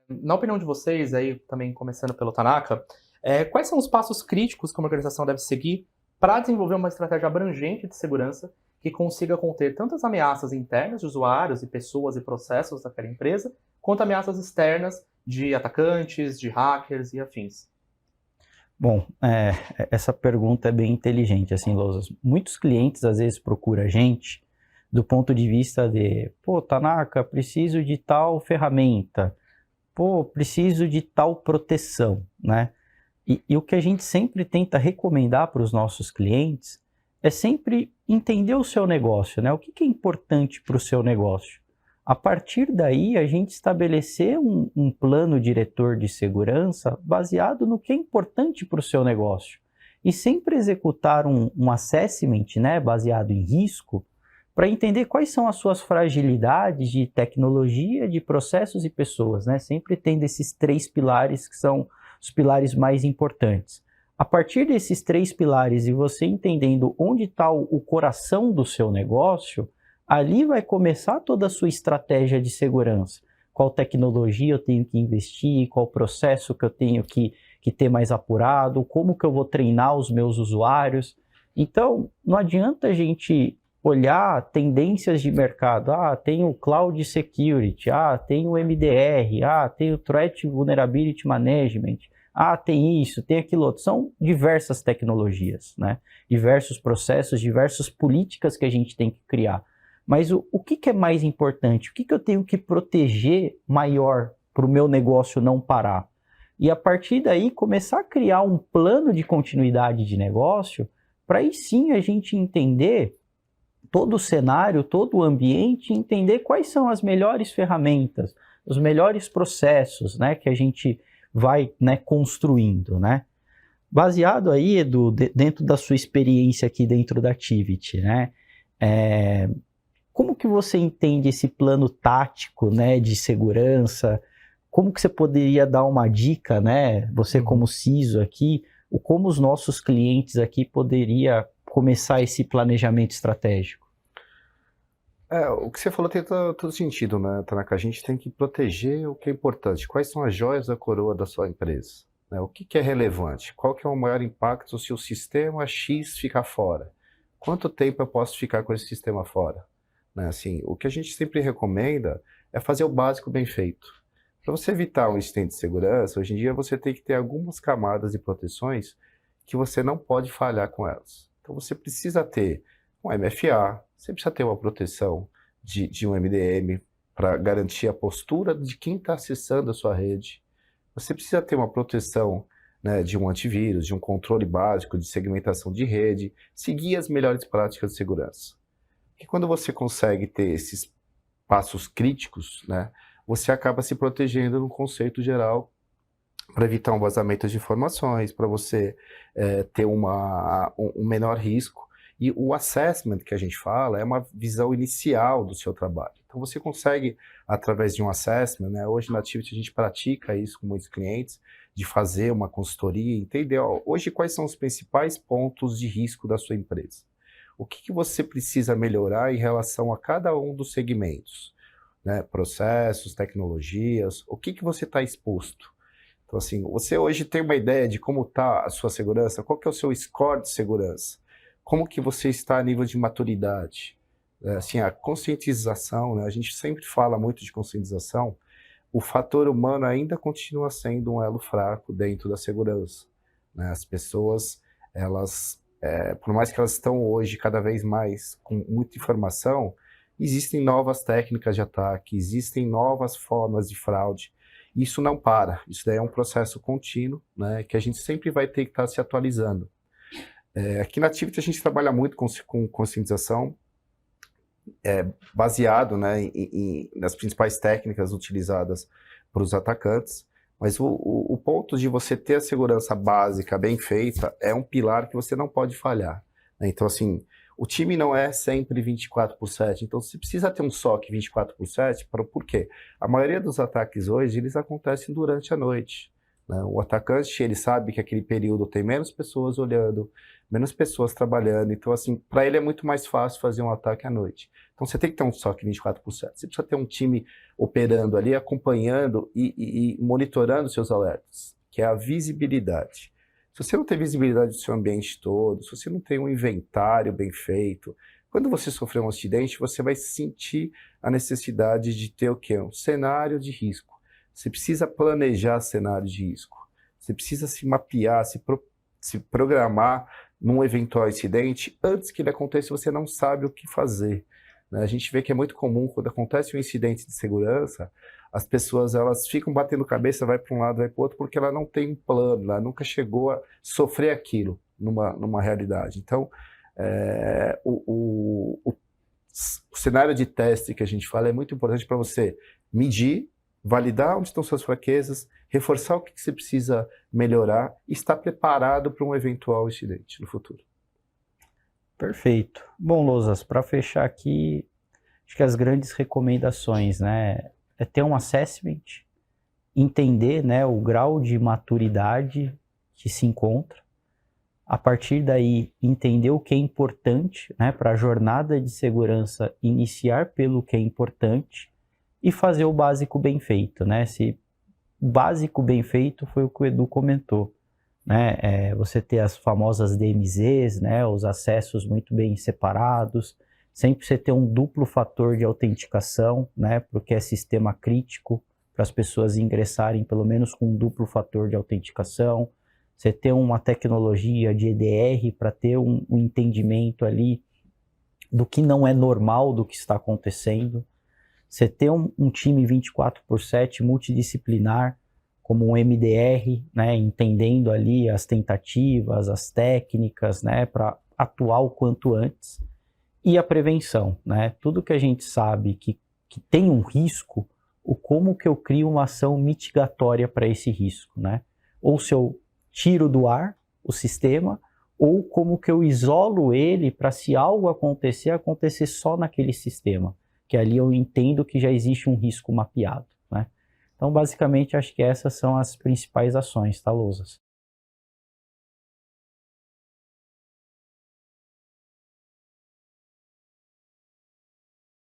Na opinião de vocês, aí também começando pelo Tanaka, quais são os passos críticos que uma organização deve seguir para desenvolver uma estratégia abrangente de segurança que consiga conter tantas ameaças internas de usuários e pessoas e processos daquela empresa, quanto ameaças externas de atacantes, de hackers e afins? Bom, essa pergunta é bem inteligente, assim, Lousas. Muitos clientes às vezes procuram a gente do ponto de vista de, pô, Tanaka, preciso de tal ferramenta, pô, preciso de tal proteção, né? E o que a gente sempre tenta recomendar para os nossos clientes é sempre entender o seu negócio, né? O que é importante para o seu negócio. A partir daí, a gente estabelecer um plano diretor de segurança baseado no que é importante para o seu negócio. E sempre executar um assessment, né, baseado em risco, para entender quais são as suas fragilidades de tecnologia, de processos e pessoas, né? Sempre tendo esses 3 pilares que são os pilares mais importantes. A partir desses 3 pilares e você entendendo onde está o coração do seu negócio, ali vai começar toda a sua estratégia de segurança. Qual tecnologia eu tenho que investir, qual processo que eu tenho que ter mais apurado, como que eu vou treinar os meus usuários. Então, não adianta a gente olhar tendências de mercado. Tem o Cloud Security, tem o MDR, tem o Threat Vulnerability Management, tem isso, tem aquilo outro. São diversas tecnologias, né? Diversos processos, diversas políticas que a gente tem que criar. Mas o que é mais importante? O que eu tenho que proteger maior para o meu negócio não parar? E a partir daí começar a criar um plano de continuidade de negócio para aí sim a gente entender todo o cenário, todo o ambiente, entender quais são as melhores ferramentas, os melhores processos, né, que a gente vai, né, construindo, né? Baseado aí, Edu, dentro da sua experiência aqui dentro da Tivit, né? Como que você entende esse plano tático, né, de segurança? Como que você poderia dar uma dica, né, você como CISO aqui, como os nossos clientes aqui poderia começar esse planejamento estratégico? O que você falou tem todo sentido, né, Tanaka? A gente tem que proteger o que é importante. Quais são as joias da coroa da sua empresa? Né? O que é relevante? Qual que é o maior impacto se o sistema X ficar fora? Quanto tempo eu posso ficar com esse sistema fora? Né? Assim, o que a gente sempre recomenda é fazer o básico bem feito. Para você evitar um incidente de segurança, hoje em dia você tem que ter algumas camadas de proteções que você não pode falhar com elas. Então você precisa ter um MFA, você precisa ter uma proteção de um MDM para garantir a postura de quem está acessando a sua rede. Você precisa ter uma proteção, né, de um antivírus, de um controle básico de segmentação de rede, seguir as melhores práticas de segurança. E quando você consegue ter esses passos críticos, né, você acaba se protegendo no conceito geral para evitar um vazamento de informações, para você ter um menor risco. E o assessment que a gente fala é uma visão inicial do seu trabalho. Então você consegue, através de um assessment, né, hoje na Tivit a gente pratica isso com muitos clientes, de fazer uma consultoria, entender hoje quais são os principais pontos de risco da sua empresa. O que você precisa melhorar em relação a cada um dos segmentos, né? Processos, tecnologias, o que você está exposto. Então, assim, você hoje tem uma ideia de como está a sua segurança? Qual que é o seu score de segurança? Como que você está a nível de maturidade? Assim, a conscientização, né? A gente sempre fala muito de conscientização, o fator humano ainda continua sendo um elo fraco dentro da segurança, né? As pessoas, elas, por mais que elas estão hoje cada vez mais com muita informação, existem novas técnicas de ataque, existem novas formas de fraude. Isso não para, isso daí é um processo contínuo, né, que a gente sempre vai ter que estar se atualizando. Aqui na Tivit a gente trabalha muito com conscientização, baseado, né, nas principais técnicas utilizadas para os atacantes, mas o ponto de você ter a segurança básica bem feita é um pilar que você não pode falhar. Né? Então, assim, o time não é sempre 24/7, então você precisa ter um SOC 24/7, por quê? A maioria dos ataques hoje, eles acontecem durante a noite. Né? O atacante, ele sabe que aquele período tem menos pessoas olhando, menos pessoas trabalhando. Então, assim, para ele é muito mais fácil fazer um ataque à noite. Então, você tem que ter um SOC 24/7. Você precisa ter um time operando ali, acompanhando e monitorando seus alertas, que é a visibilidade. Se você não tem visibilidade do seu ambiente todo, se você não tem um inventário bem feito, quando você sofrer um acidente, você vai sentir a necessidade de ter o quê? Um cenário de risco. Você precisa planejar cenários de risco. Você precisa se mapear, se programar num eventual incidente. Antes que ele aconteça, você não sabe o que fazer, né? A gente vê que é muito comum, quando acontece um incidente de segurança, as pessoas elas ficam batendo cabeça, vai para um lado, vai para o outro, porque ela não tem um plano, ela nunca chegou a sofrer aquilo numa realidade. Então, o cenário de teste que a gente fala é muito importante para você medir, validar onde estão suas fraquezas, reforçar o que você precisa melhorar e estar preparado para um eventual incidente no futuro. Perfeito. Bom, Lousas, para fechar aqui, acho que as grandes recomendações, né, é ter um assessment, entender, né, o grau de maturidade que se encontra, a partir daí entender o que é importante, né, para a jornada de segurança iniciar pelo que é importante e fazer o básico bem feito, né? Se o básico bem feito foi o que o Edu comentou, né? Você ter as famosas DMZs, né, os acessos muito bem separados, sempre você ter um duplo fator de autenticação, né, porque é sistema crítico para as pessoas ingressarem pelo menos com um duplo fator de autenticação, você ter uma tecnologia de EDR para ter um entendimento ali do que não é normal do que está acontecendo, você ter um time 24/7 multidisciplinar, como um MDR, né, entendendo ali as tentativas, as técnicas, né, para atuar o quanto antes, e a prevenção, né, tudo que a gente sabe que tem um risco, como que eu crio uma ação mitigatória para esse risco, né, ou se eu tiro do ar o sistema, ou como que eu isolo ele para, se algo acontecer só naquele sistema, que ali eu entendo que já existe um risco mapeado, né? Então, basicamente, acho que essas são as principais ações, tá, Lousas?